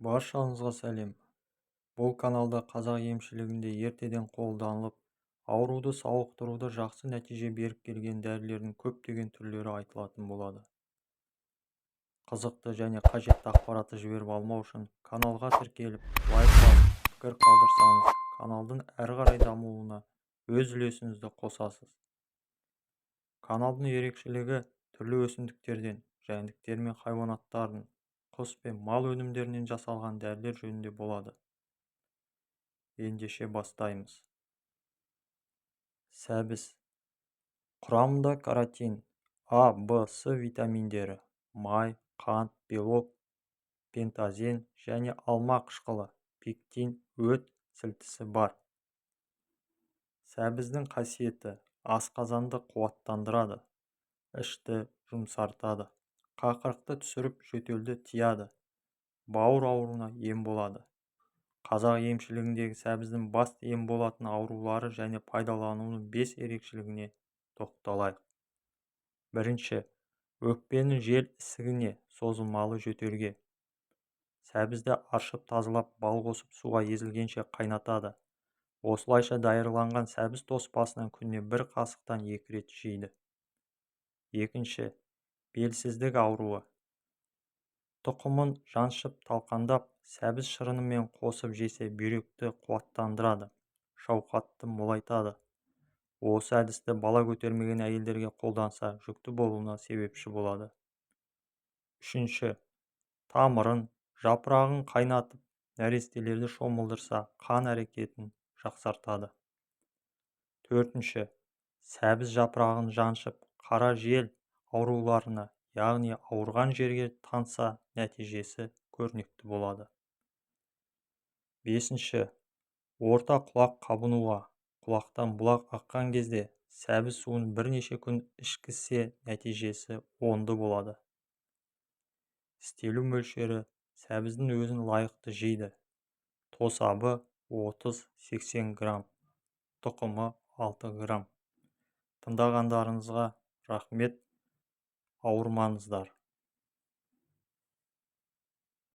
Баршаңызға сәлем. Бұл каналда қазақ емшілігінде ертеден қолданылып, ауруды сауықтыруды жақсы нәтиже беріп келген дәрілердің көптеген түрлері айтылатын болады. Қызықты және қажетті ақпаратты жіберіп алмау үшін каналға тіркеліп, лайк басып, пікір қалдырсаңыз, каналдың әрі қарай дамуына өз үлесіңізді қосасыз. Каналдың ерекшелігі түрлі өсімдіктерден, жәндіктер мен хайуанаттардың, құс пен мал өнімдерінен жасалған дәрілер жөнінде болады. Ендеше бастаймыз. Сәбіз. Құрамында каротин, А, В, С витаминдері, май, қант, белок, пентазен және алма қышқылы, пектин, өт сілтісі бар. Сәбіздің қасиеті: асқазанды қуаттандырады, ішті жұмсартады, қақырықты түсіріп жөтелді тияды, бауыр ауруына ем болады. Қазақ емшілігіндегі сәбіздің басты ем болатын аурулары және пайдаланудың 5 ерекшелігіне тоқталайық. Бірінші, өкпенің жел ісігіне, созылмалы жөтелге. Сәбізді аршып тазалап, бал қосып суға езілгенше қайнатады. Осылайша даярланған сәбіз тоспасынан күніне 1 қасықтан 2 рет жейді. Екінші, белсіздік ауруы. Тұқымын жаншып талқандап, сәбіз шырынымен қосып жесе бүйректі қуаттандырады, шауқатты молайтады. Осы әдісті бала көтермеген әйелдерге қолданса, жүкті болуына себепші болады. Үшінші, тамырын, жапырағын қайнатып, нәрестелерді шомылдырса, қан әрекетін жақсартады. Төртінші, сәбіз жапырағын жаншып, қара жел ауруларына, яғни ауырған жерге танса, нәтижесі көрнекті болады. Бесінші, орта құлақ қабынуға. Құлақтан бұлақ аққан кезде сәбіз суын бірнеше күн ішкізсе, нәтижесі оңды болады. Істелу мөлшері: сәбіздің өзін лайықты жейді. Тосабы 30-80 грамм, тұқымы 6 грамм. Тыңдағандарыңызға рахмет. Ауырмаңыздар.